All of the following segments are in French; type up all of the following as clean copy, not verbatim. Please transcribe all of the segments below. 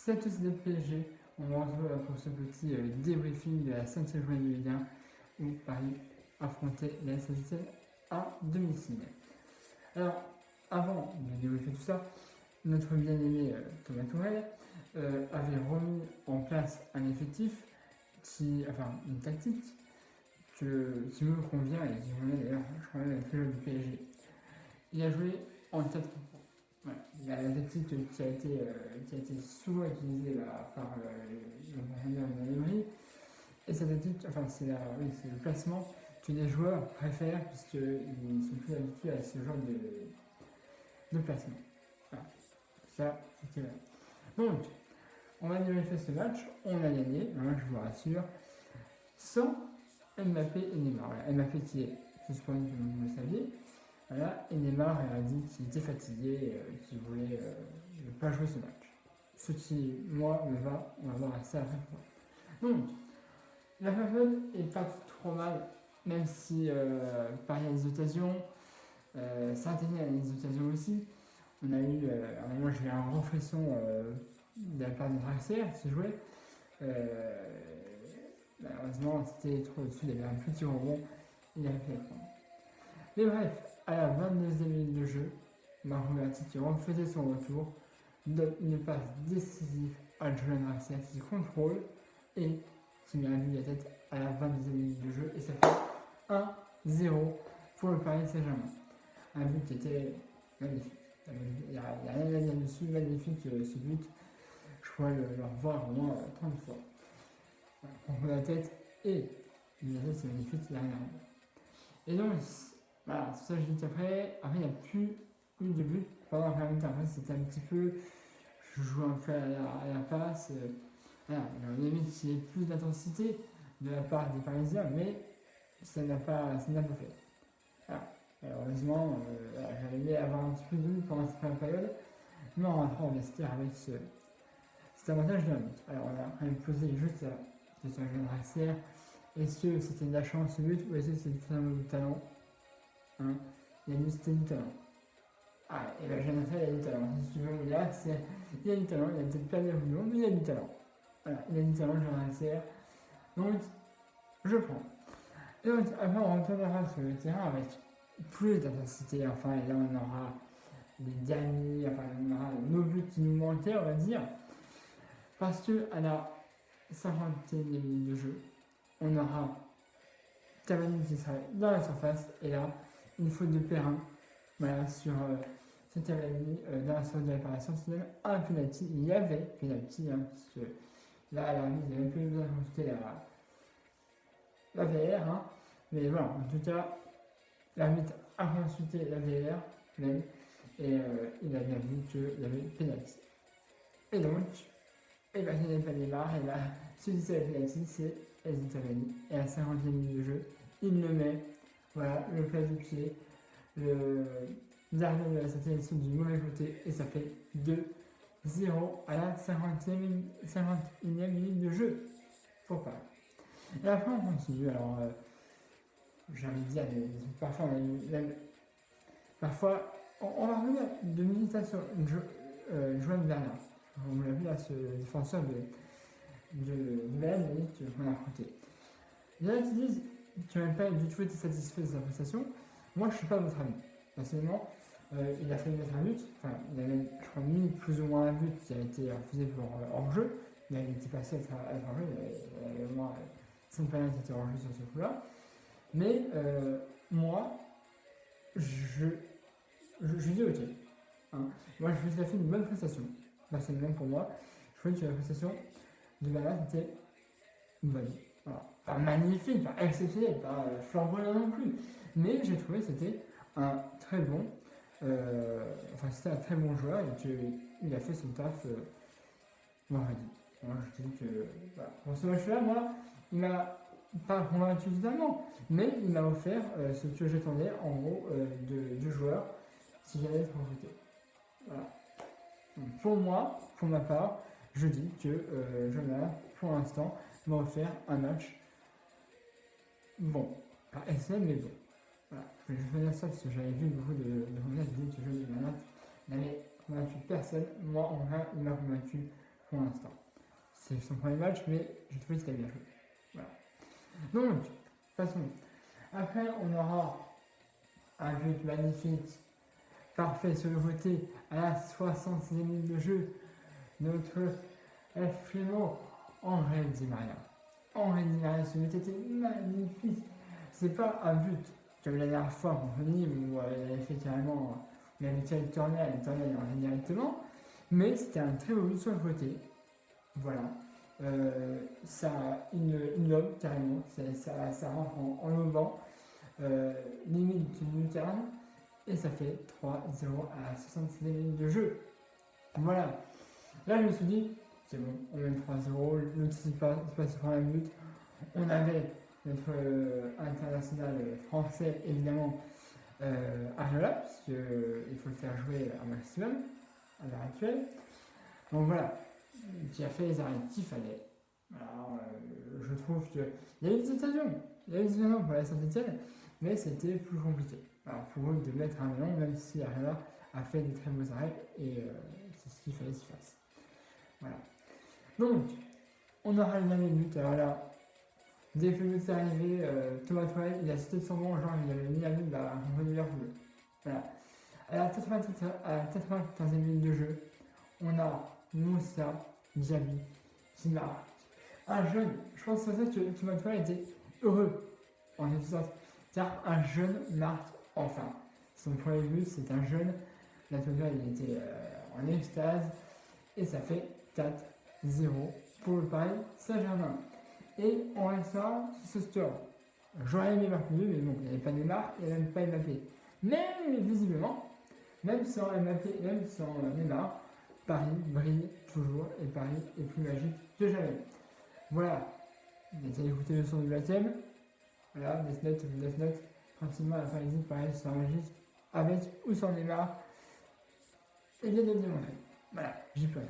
C'est tous de PSG. On se retrouve pour ce petit débriefing de la 5e journée de Ligue 1 où Paris affrontait la Saint-Etienne à domicile. Alors, avant de débriefer tout ça, notre bien-aimé Thomas Tourelle avait remis en place un effectif, une tactique qui me convient et qui convient d'ailleurs, je crois même, avec le jeu du PSG. Il a joué en 4. Ouais. La tactique qui a été souvent utilisée par l'entraîneur de Emery. Et cette tactique, c'est le placement que les joueurs préfèrent puisqu'ils ne sont plus habitués à ce genre de placement. Voilà. Ça, c'était là. Donc, on va débriefer ce match. On a gagné, hein, je vous rassure, sans Mbappé et Neymar. Voilà, Mbappé qui est suspendu, comme vous le saviez. Voilà, et Neymar a dit qu'il était fatigué, qu'il voulait ne pas jouer ce match. Ce qui, moi, me va, on va voir ça après. Donc, la période est pas trop mal, même si Paris a des occasions, Saint-Étienne a des occasions aussi. On a eu, à un moment, j'ai eu un grand frisson de la part de Draxler qui jouait. Malheureusement, c'était trop au-dessus, il y avait un petit rebond, il a fait prendre. Mais bref, à la 22e minute de jeu, Mario Verratti qui refaisait son retour, donne une passe décisive à Julian Draxler qui contrôle et qui met un but à tête à la 22e minute de jeu et ça fait 1-0 pour le Paris Saint-Germain. Un but qui était magnifique. Il n'y a rien à dire dessus, magnifique ce but. Je pourrais le revoir au moins 30 fois. Contre la tête et la tête c'est magnifique, il n'y a rien à dire. Et donc, voilà, ça je dis après. Après, il n'y a plus eu de but pendant la première mi-temps. Après, c'était un petit peu. Je joue un peu à la passe. Voilà, on aimé qu'il y ait plus d'intensité de la part des Parisiens, mais ça n'a pas fait. Voilà. Malheureusement, j'avais aimé avoir un petit peu de but pendant cette première période, mais en rentrant en vestiaire avec cet avantage de la but. Alors, on a quand même posé juste de son jeune Draxler. Est-ce que c'était de la chance ce but ou est-ce que c'était du talent, hein? Il a dit c'était du talent. Ah, et ben Jonathan, il a du talent. Si tu veux, il a du talent, il a peut-être pas des millions, mais il a du talent. Voilà, il a du talent, Jonathan. Donc, je prends. Et donc, après, on retournera sur le terrain avec plus d'intensité. Enfin, et là, on aura les derniers, on aura nos buts qui nous manquaient, on va dire. Parce que à la 50e minute de jeu, on aura Cavani qui sera dans la surface, et là, une faute de Perrin, voilà, sur Cavani dans la surface de réparation, c'est même un penalty. Il y avait penalty, hein, parce que là, à la remise, il n'y avait même plus besoin de consulter la VR, hein, mais voilà, en tout cas, l'arbitre a consulté la VR, même, et il a bien vu qu'il y avait penalty. Et donc, il n'y avait pas Neymar, et là, celui qui s'est la penalty, c'est Edin Cavani. Et à la 50e minute de jeu, il le met, voilà, le plat du pied, le gardien de la Saint-Étienne du mauvais côté, et ça fait 2-0 à la 51e minute de jeu pour Paris. Et après, on continue. Alors, j'ai envie de dire, parfois, on a eu même. Parfois, on va revenir 2 minutes là sur Joan Bernard. On l'a vu là, ce défenseur de Bayern qu'on a affronté. Il y en a qui disent qu'ils n'ont pas du tout été satisfaits de sa prestation. Moi, je ne suis pas à votre avis. Personnellement, il a fait mettre un but. Enfin, il a même, je crois, mis plus ou moins un but qui a été refusé pour hors-jeu. Il était passé à être hors-jeu. Il y avait au moins 5 pénalités qui étaient hors-jeu sur ce coup-là. Mais moi, je dis ok. Hein. Moi, je trouve qu'il a fait une bonne prestation. Personnellement, pour moi, je trouvais que la prestation de Bernard était bonne. Voilà. Pas magnifique, pas exceptionnel, pas flamboyant non plus. Mais j'ai trouvé que c'était un très bon. C'était un très bon joueur et qu'il a fait son taf vendredi. Moi, je dis que voilà. Pour ce match-là, moi, il m'a pas convaincu totalement, mais il m'a offert ce que j'attendais en gros de joueurs qui allaient être recrutés. Voilà. Donc, pour moi, pour ma part, je dis que Jonathan, pour l'instant, m'a offert un match bon, pas excellent, mais bon. Voilà. Je vais dire ça parce que j'avais vu beaucoup de commentaires qui disaient que Jonathan n'avait convaincu personne. Moi, en vrai, il m'a convaincu pour l'instant. C'est son premier match, mais je trouve qu'il a bien joué. Voilà. Donc, passons. Après, on aura un but magnifique, parfait sur le côté, à la 66e minute de jeu. Notre Flément, Henri Di Maria. Henri Di Maria, ce but était magnifique. C'est pas un but comme la dernière fois contre Nîmes où il avait fait carrément, il avait tiré le tournoi, il est directement. Mais c'était un très beau but sur le côté. Voilà. Ça une lobe carrément. Ça rentre en lobant. Limite du terrain. Et ça fait 3-0 à la 66e minute de jeu. Voilà. Là, je me suis dit, c'est bon, on mène 3-0, l'autre c'est pas se prend un but. On avait notre international français, évidemment, Ariola, parce qu'il faut le faire jouer un maximum à l'heure actuelle. Donc voilà, qui a fait les arrêts qu'il fallait. Alors, je trouve qu'il y a eu des occasions, pour la Saint-Etienne, mais c'était plus compliqué. Alors, pour eux de mettre un ballon, même si Ariola a fait des très beaux arrêts, et c'est ce qu'il fallait qu'il fasse. Voilà. Donc, on aura le dernier but. Alors là, dès que le but est arrivé, Thomas Tuchel, il a cité de son nom, genre il avait mis à but contre Liverpool. Voilà. À la 95e minute de jeu, on a Moussa Diaby qui marque. Un jeune, je pense que c'est ça que Thomas Tuchel était heureux en quelque sorte, car un jeune marque enfin. Son premier but, c'est un jeune. La Tuchel, il était en extase et ça fait 4-0 pour le Paris Saint-Germain. Et on restera sur ce score. J'aurais aimé marquer mieux, mais bon, il n'y avait pas Neymar, il n'y avait même pas Mbappé. Mais visiblement, même sans Mbappé, même sans Neymar, Paris brille toujours et Paris est plus magique que jamais. Voilà, vous avez écouté le son du baptême. Voilà, Death Note, tranquillement à la fin, il dit Paris sera magique avec ou sans Neymar. Et bien de le démontrer. Voilà, j'y peux rien.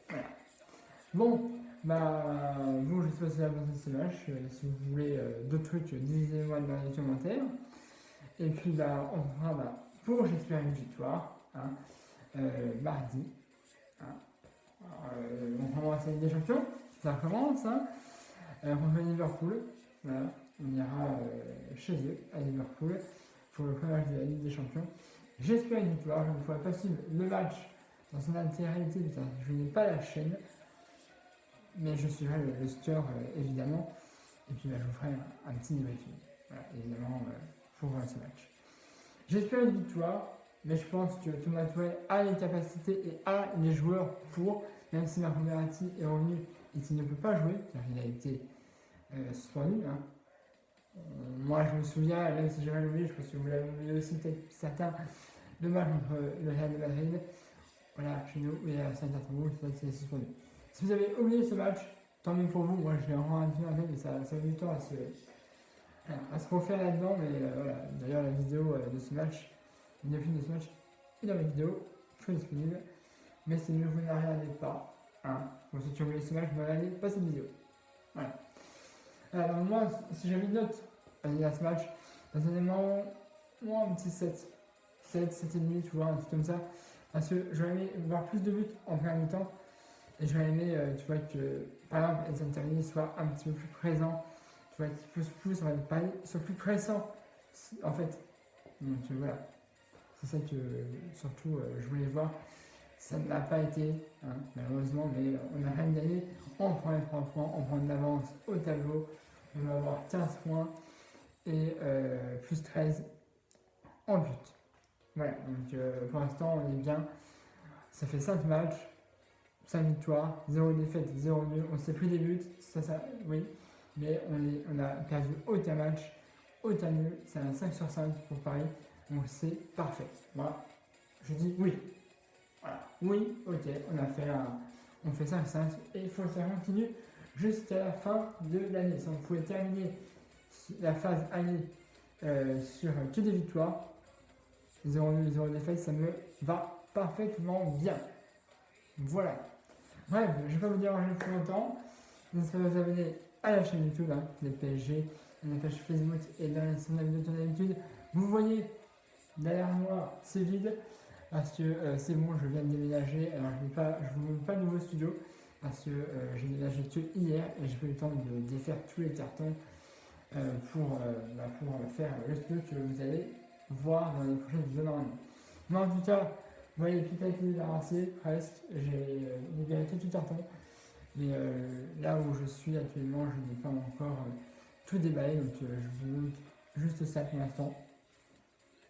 Voilà. Bon, vous, je sais pas si vous avez pensé de ce match. Si vous voulez d'autres trucs, dites-moi dans les commentaires. Et puis, on fera, pour j'espère une victoire, mardi. On commence avec des champions, ça commence, contre Liverpool. Voilà, on ira chez eux, à Liverpool, pour le premier match de la Ligue des Champions. J'espère une victoire, je ne pourrai pas suivre le match dans son intégralité, je n'ai pas la chaîne, mais je suivrai le score évidemment, et puis je vous ferai un petit débriefing, voilà, évidemment, pour ce match. J'espère une victoire, mais je pense que Thomas Tuchel a les capacités et a les joueurs pour, même si Marco Verratti est revenu et qu'il ne peut pas jouer, car il a été suspendu. Moi je me souviens, même si j'ai mal oublié, je pense que vous l'avez oublié aussi peut-être certains, le match contre le Real de Madrid, voilà, chez nous, et à Saint-Pétersbourg, c'est suspendu. Si vous avez oublié ce match, tant mieux pour vous, moi je l'ai vraiment un peu en tête, mais ça a eu du temps à se refaire là-dedans, mais voilà, d'ailleurs la vidéo de ce match, le film de ce match est dans la vidéo, très disponible, mais si vous ne la regardez pas, pour ceux qui ont oublié ce match, vous ne regardez pas cette vidéo. Voilà. Alors moi, si j'avais une note à ce match, personnellement, moi un petit 7,5, tu vois, un truc comme ça, parce que j'aurais aimé voir plus de buts en première mi-temps, et j'aurais aimé, tu vois, que par exemple, les intervenants soient un petit peu plus présents, tu vois, qu'ils poussent plus, on va parler, soient plus pressants, en fait. Donc voilà, c'est ça que surtout je voulais voir. Ça n'a pas été, malheureusement, mais on a rien gagné. On prend les 3 points, on prend de l'avance au tableau. On va avoir 15 points et plus 13 en but. Voilà, donc pour l'instant, on est bien. Ça fait 5 matchs, 5 victoires, 0 défaite, 0 nul. On s'est pris des buts, ça oui, mais on a perdu aucun match, aucun nul. C'est un 5 sur 5 pour Paris, donc c'est parfait. Voilà, je dis oui. Voilà. Oui, ok, on fait 5-5 et il faut que ça continue jusqu'à la fin de l'année. Si on pouvait terminer la phase année sur que des victoires, 0 nul, 0 défaite, ça me va parfaitement bien. Voilà. Bref, je ne vais pas vous déranger plus longtemps. N'hésitez pas à vous abonner à la chaîne YouTube des PSG, à la page Facebook et dans la vidéo comme d'habitude. Vous voyez, derrière moi, c'est vide. parce que c'est bon, je viens de déménager. Alors je vous montre pas de nouveau studio parce que j'ai déménagé que hier et j'ai pas eu le temps de défaire tous les cartons pour faire le studio que vous allez voir dans les prochaines vidéos normalement. Mais en tout cas, vous voyez, tout a été débarrassé presque. J'ai libéré tout le carton. Mais là où je suis actuellement, je n'ai pas encore tout déballé, donc je vous montre juste ça pour l'instant.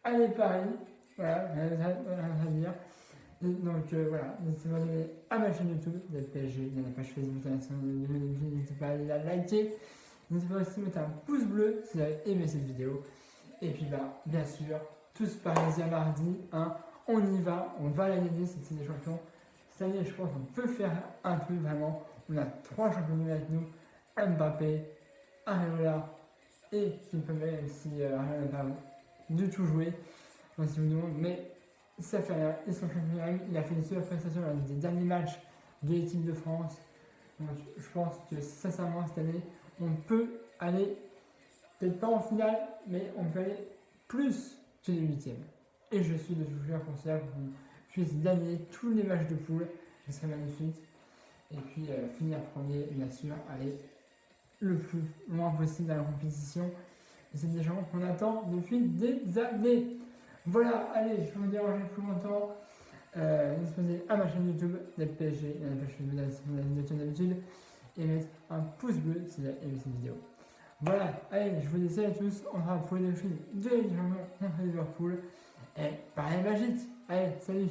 Allez Paris, voilà, rien à dire. Et donc voilà, n'hésitez pas à abonner à ma chaîne YouTube de PSG, dans la page Facebook, n'hésitez pas à aller la liker. N'hésitez pas aussi à mettre un pouce bleu si vous avez aimé cette vidéo. Et puis bah, bien sûr, tous parisiens mardi, hein, on y va, on va la gagner cette Ligue des Champions. Cette année, je pense qu'on peut faire un truc vraiment. On a 3 champions avec nous, Mbappé, Areola et Kimpembe, même si Areola n'a pas du tout joué, donc si vous me demandez, mais ça fait rien, ils sont champions, il a fait une super prestation lors des derniers matchs de l'équipe de France, donc je pense que sincèrement cette année, on peut aller, peut-être pas en finale, mais on peut aller plus que les huitièmes. Et je suis de tout cœur pour cela, pour qu'on puisse gagner tous les matchs de poule, ce serait magnifique. Et puis finir premier, bien sûr, aller le plus loin possible dans la compétition. Et c'est des gens qu'on attend depuis des années. Voilà, allez, je vais vous déranger plus longtemps. N'hésitez pas à ma chaîne YouTube d'FPSG, la page Facebook de la vidéo d'habitude, et mettre un pouce bleu si vous avez aimé cette vidéo. Voilà, allez, je vous dis salut à tous. On sera pour le film de Ligue des Champions contre Liverpool. Et pareil magique. Allez, salut!